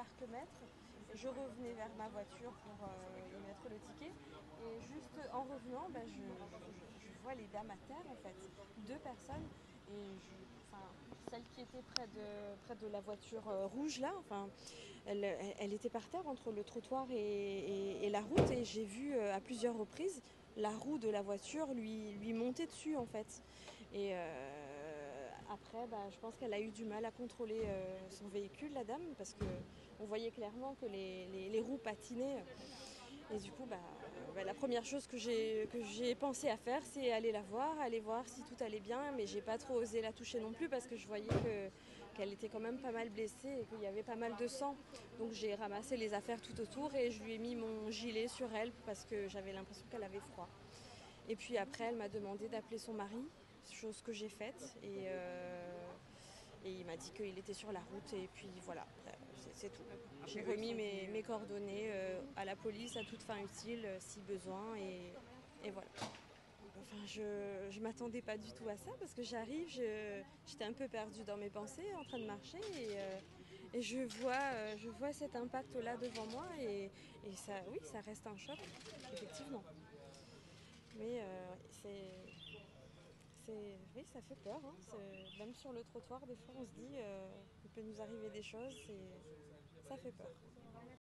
parc-mètre. Je revenais vers ma voiture pour y mettre le ticket. Et juste en revenant, je vois les dames à terre en fait, deux personnes. Enfin, celle qui était près de la voiture rouge là, enfin, elle était par terre entre le trottoir et la route. Et j'ai vu à plusieurs reprises la roue de la voiture lui monter dessus en fait. Et après, je pense qu'elle a eu du mal à contrôler son véhicule, la dame, parce que on voyait clairement que les roues patinaient. Et du coup, la première chose que j'ai pensé à faire, c'est aller voir si tout allait bien. Mais j'ai pas trop osé la toucher non plus parce que je voyais qu'elle était quand même pas mal blessée et qu'il y avait pas mal de sang. Donc j'ai ramassé les affaires tout autour et je lui ai mis mon gilet sur elle parce que j'avais l'impression qu'elle avait froid. Et puis après, elle m'a demandé d'appeler son mari, chose que j'ai faite. Et il m'a dit qu'il était sur la route. Et puis voilà, c'est tout. J'ai remis mes coordonnées à la police à toute fin utile, si besoin. Et voilà. Enfin, je m'attendais pas du tout à ça parce que j'étais un peu perdue dans mes pensées en train de marcher et je vois cet impact-là devant moi et ça, oui, ça reste un choc, effectivement. Mais oui, ça fait peur. Hein. Même sur le trottoir, des fois, on se dit il peut nous arriver des choses. Ça fait peur.